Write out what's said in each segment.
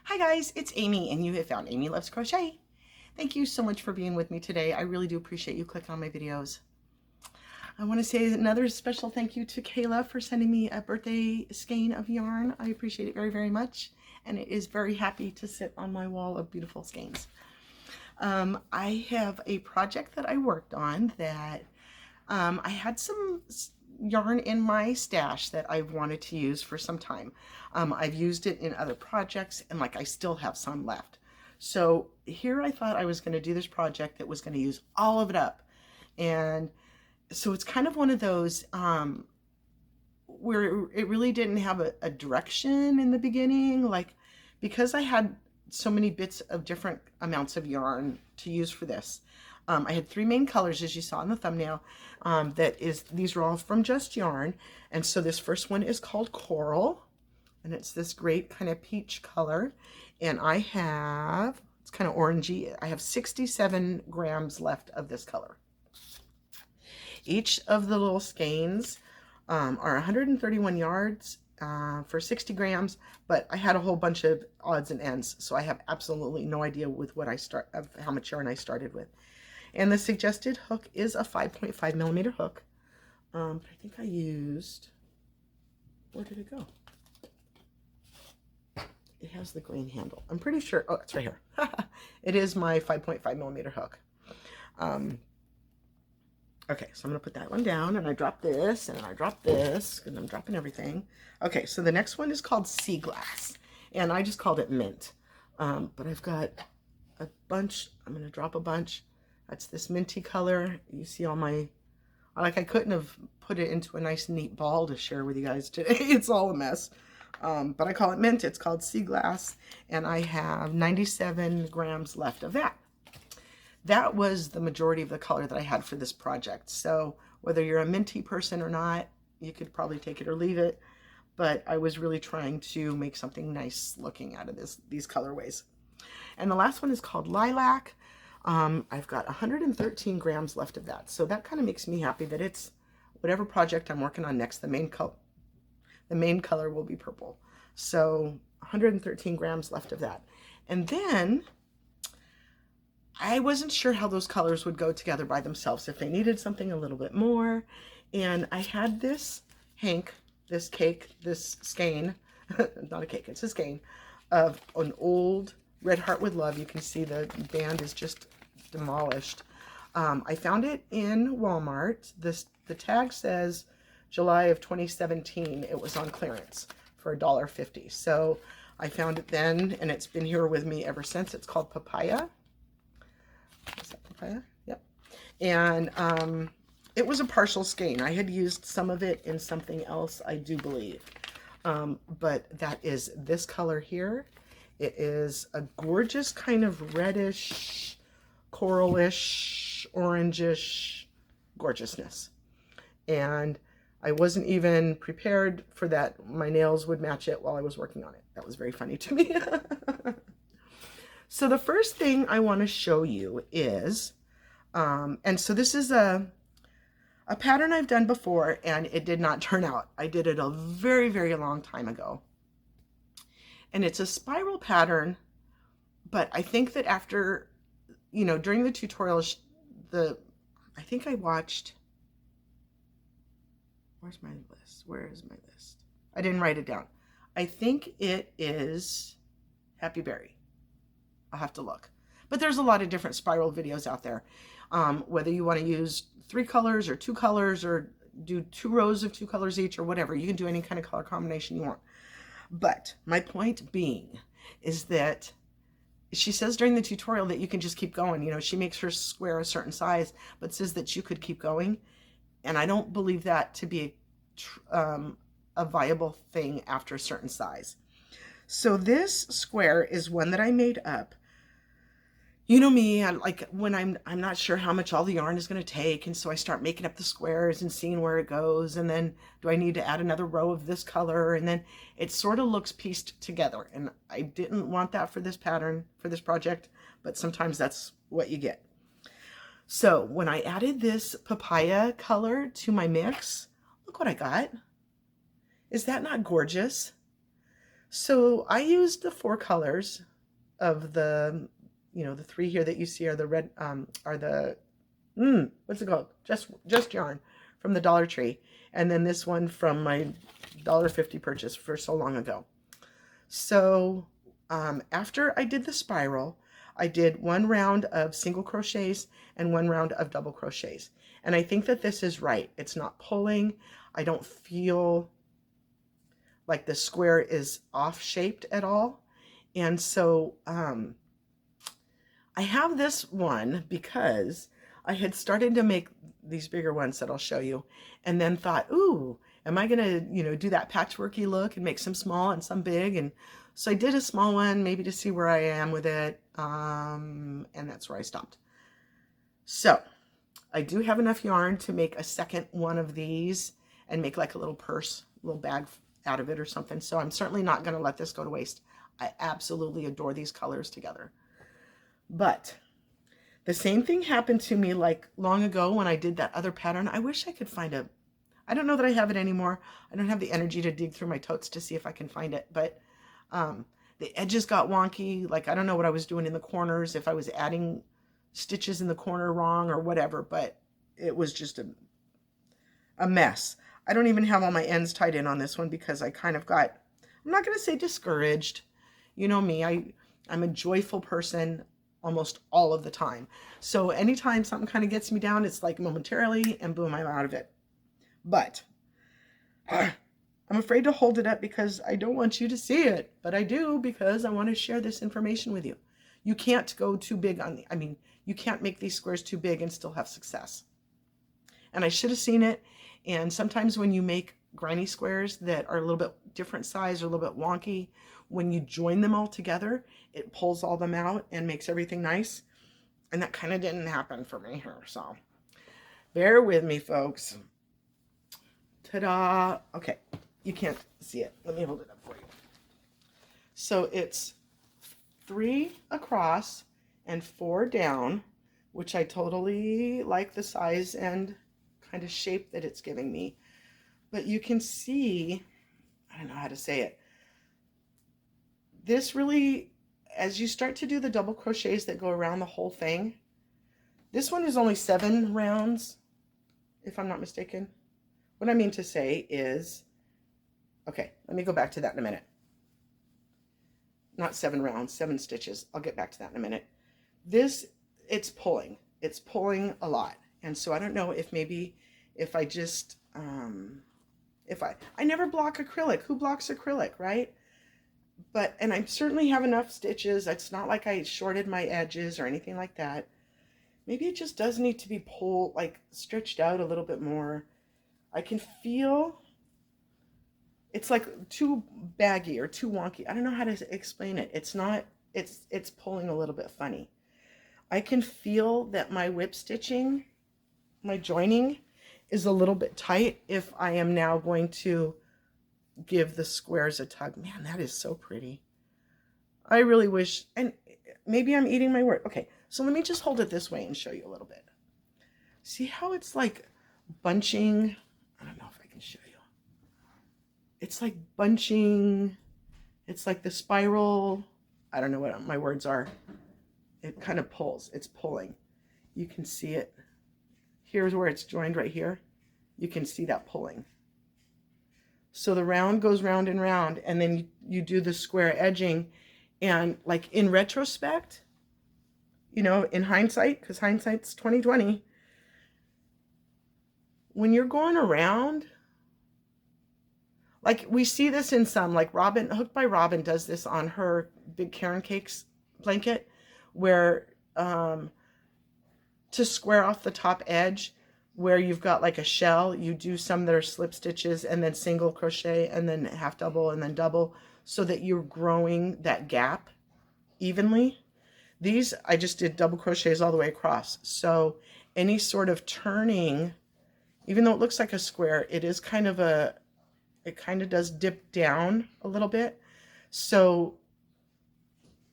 Hi guys, it's Amy and you have found Amy Loves Crochet. Thank you so much for being with me today. I really do appreciate you clicking on my videos. I want to say another special thank you to Kayla for sending me a birthday skein of yarn. I appreciate it very, very much. And it is very happy to sit on my wall of beautiful skeins. I have a project that I worked on that I had some yarn in my stash that I've wanted to use for some time. I've used it in other projects and I still have some left. So here I thought I was going to do this project that was going to use all of it up. And so it's kind of one of those where it really didn't have a direction in the beginning, because I had so many bits of different amounts of yarn to use for this. I had three main colors, as you saw in the thumbnail. These are all from Just Yarn. And so this first one is called Coral. And it's this great kind of peach color. And it's kind of orangey. I have 67 grams left of this color. Each of the little skeins are 131 yards for 60 grams, but I had a whole bunch of odds and ends, so I have absolutely no idea with how much yarn I started with. And the suggested hook is a 5.5 millimeter hook. I think I used, where did it go? It has the green handle. I'm pretty sure, oh, it's right here. It is my 5.5 millimeter hook. Okay, so I'm going to put that one down, and I drop this, and I drop this, because I'm dropping everything. Okay, so the next one is called Sea Glass, and I just called it Mint. But I've got a bunch. I'm going to drop a bunch. That's this minty color. You see all my, I couldn't have put it into a nice neat ball to share with you guys today. It's all a mess. But I call it Mint. It's called Sea Glass, and I have 97 grams left of that. That was the majority of the color that I had for this project. So whether you're a minty person or not, you could probably take it or leave it. But I was really trying to make something nice looking out of these colorways. And the last one is called Lilac. I've got 113 grams left of that. So that kind of makes me happy that it's whatever project I'm working on next, the main color will be purple. So 113 grams left of that. And then I wasn't sure how those colors would go together by themselves, if they needed something a little bit more. And I had this skein, not a cake, it's a skein, of an old Red Heart with Love. You can see the band is just demolished. I found it in Walmart. The tag says July of 2017. It was on clearance for $1.50. So I found it then, and it's been here with me ever since. It's called Papaya. Is that papaya? Yep. And it was a partial skein. I had used some of it in something else, I do believe. But that is this color here. It is a gorgeous kind of reddish, coralish, orangish gorgeousness. And I wasn't even prepared for that. My nails would match it while I was working on it. That was very funny to me. So the first thing I want to show you is, and so this is a pattern I've done before, and it did not turn out. I did it a very, very long time ago. And it's a spiral pattern, but I think that after, during the tutorials, I think I watched, where's my list? Where is my list? I didn't write it down. I think it is Happy Berry. I'll have to look. But there's a lot of different spiral videos out there. Whether you want to use 3 colors or 2 colors or do 2 rows of 2 colors each or whatever. You can do any kind of color combination you want. But my point being is that she says during the tutorial that you can just keep going. She makes her square a certain size, but says that you could keep going. And I don't believe that to be a viable thing after a certain size. So this square is one that I made up. You know me, when I'm not sure how much all the yarn is going to take, and so I start making up the squares and seeing where it goes, and then do I need to add another row of this color, and then it sort of looks pieced together, and I didn't want that for this pattern, for this project, but sometimes that's what you get. So when I added this papaya color to my mix, look what I got. Is that not gorgeous? So I used the 4 colors of the, the 3 here that you see are the red, are the, what's it called? Just yarn from the Dollar Tree. And then this one from my $1.50 purchase for so long ago. So after I did the spiral, I did 1 round of single crochets and 1 round of double crochets. And I think that this is right. It's not pulling. I don't feel like the square is off shaped at all. And so I have this one because I had started to make these bigger ones that I'll show you, and then thought, ooh, am I gonna, do that patchworky look and make some small and some big? And so I did a small one, maybe to see where I am with it, and that's where I stopped. So I do have enough yarn to make a second one of these and make like a little purse, little bag out of it or something. So I'm certainly not going to let this go to waste. I absolutely adore these colors together. But the same thing happened to me like long ago when I did that other pattern. I wish I could find it. I don't know that I have it anymore. I don't have the energy to dig through my totes to see if I can find it. But the edges got wonky. Like, I don't know what I was doing in the corners, if I was adding stitches in the corner wrong or whatever, but it was just a mess. I don't even have all my ends tied in on this one because I kind of got, I'm not going to say discouraged. You know me, I'm a joyful person almost all of the time. So anytime something kind of gets me down, it's like momentarily and boom, I'm out of it. But I'm afraid to hold it up because I don't want you to see it, but I do because I want to share this information with you. You can't go too big on you can't make these squares too big and still have success. And I should have seen it. And sometimes when you make granny squares that are a little bit different size or a little bit wonky, when you join them all together, it pulls all them out and makes everything nice. And that kind of didn't happen for me here. So bear with me, folks. Ta-da. Okay, you can't see it. Let me hold it up for you. So it's 3 across and 4 down, which I totally like the size and kind of shape that it's giving me. But you can see, I don't know how to say it. This really, as you start to do the double crochets that go around the whole thing, this one is only 7 rounds, if I'm not mistaken. What I mean to say is, okay, let me go back to that in a minute. Not 7 rounds, 7 stitches. I'll get back to that in a minute. This, it's pulling a lot. And so I don't know if maybe if I just, if I never block acrylic. Who blocks acrylic, right? But, and I certainly have enough stitches. It's not like I shorted my edges or anything like that. Maybe it just does need to be pulled, like stretched out a little bit more. I can feel it's like too baggy or too wonky. I don't know how to explain it. It's not, it's pulling a little bit funny. I can feel that my whip stitching, my joining is a little bit tight if I am now going to give the squares a tug. Man, that is so pretty. I really wish, and maybe I'm eating my word. Okay, so let me just hold it this way and show you a little bit. See how it's like bunching? I don't know if I can show you. It's like bunching. It's like the spiral. I don't know what my words are. It kind of pulls. It's pulling. You can see it. Here's where it's joined right here. You can see that pulling. So the round goes round and round, and then you do the square edging. And like in retrospect, you know, in hindsight, because hindsight's 20/20, when you're going around, like we see this in some, like Robin, Hooked by Robin does this on her big Karen Cakes blanket, where to square off the top edge where you've got like a shell, you do some that are slip stitches and then single crochet and then half double and then double, so that you're growing that gap evenly. These, I just did double crochets all the way across. So any sort of turning, even though it looks like a square, it is kind of a, it kind of does dip down a little bit. So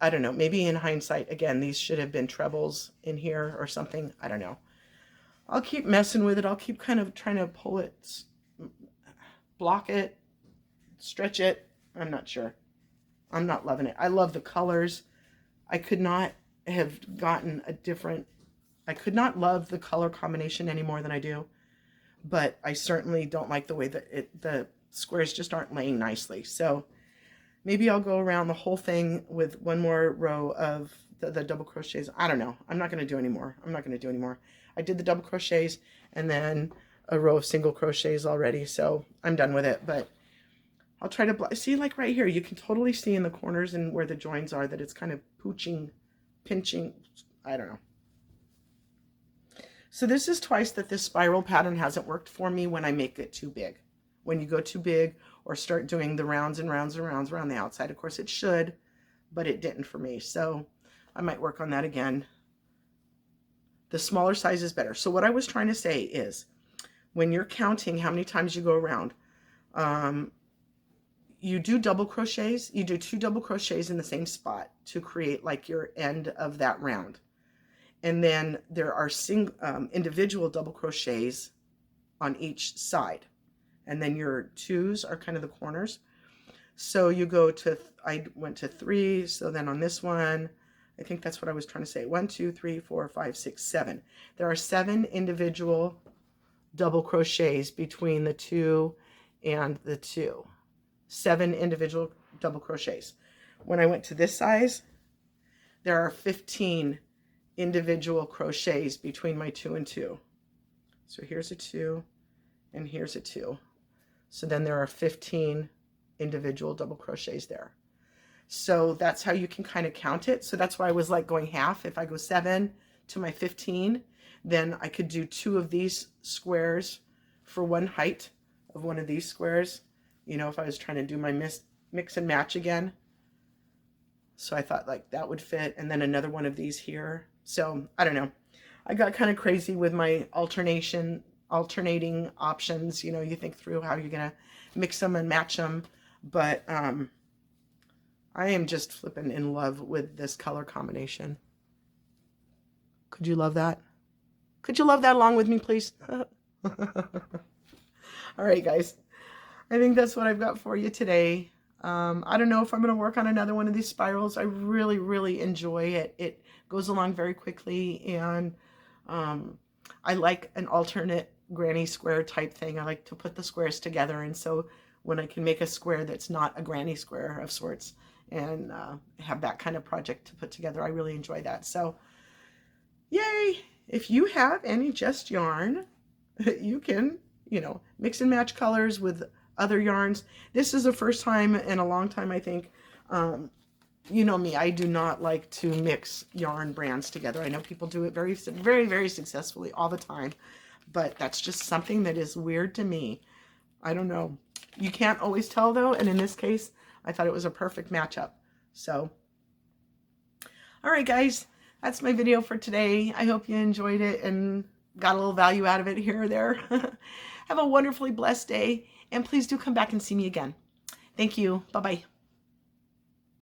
I don't know, maybe in hindsight, again, these should have been trebles in here or something. I don't know. I'll keep messing with it. I'll keep kind of trying to pull it, block it, stretch it. I'm not sure. I'm not loving it. I love the colors. I could not have gotten a different, I could not love the color combination any more than I do, but I certainly don't like the way that the squares just aren't laying nicely. So maybe I'll go around the whole thing with one more row of the double crochets. I don't know. I'm not going to do any more. I'm not going to do any more. I did the double crochets and then a row of single crochets already, so I'm done with it. But I'll try to see, like right here, you can totally see in the corners and where the joins are that it's kind of pinching. I don't know. So this is twice that this spiral pattern hasn't worked for me when I make it too big. When you go too big or start doing the rounds and rounds and rounds around the outside. Of course it should, but it didn't for me. So I might work on that again. The smaller size is better. So what I was trying to say is, when you're counting how many times you go around, you do double crochets. You do 2 double crochets in the same spot to create like your end of that round. And then there are individual double crochets on each side. And then your 2s are kind of the corners. So you go to, I went to 3. So then on this one, I think that's what I was trying to say. 1, 2, 3, 4, 5, 6, 7. There are 7 individual double crochets between the 2 and the 2. 7 individual double crochets. When I went to this size, there are 15 individual crochets between my 2 and 2. So here's a 2 and here's a 2. So then there are 15 individual double crochets there. So that's how you can kind of count it. So that's why I was like going half. If I go 7 to my 15, then I could do 2 of these squares for one height of one of these squares. You know, if I was trying to do my mix and match again. So I thought like that would fit. And then another one of these here. So I don't know. I got kind of crazy with my alternating options. You know, you think through how you're going to mix them and match them. But I am just flipping in love with this color combination. Could you love that? Could you love that along with me, please? All right, guys. I think that's what I've got for you today. I don't know if I'm going to work on another one of these spirals. I really, really enjoy it. It goes along very quickly, and I like an alternate granny square type thing. I like to put the squares together, and so when I can make a square that's not a granny square of sorts and have that kind of project to put together, I really enjoy that. So yay! If you have any just yarn, you can, you know, mix and match colors with other yarns. This is the first time in a long time, I think. You know me, I do not like to mix yarn brands together. I know people do it very, very, very successfully all the time, but that's just something that is weird to me. I don't know. You can't always tell though, and in this case, I thought it was a perfect matchup. So, all right, guys, that's my video for today. I hope you enjoyed it and got a little value out of it here or there. Have a wonderfully blessed day, and please do come back and see me again. Thank you. Bye-bye.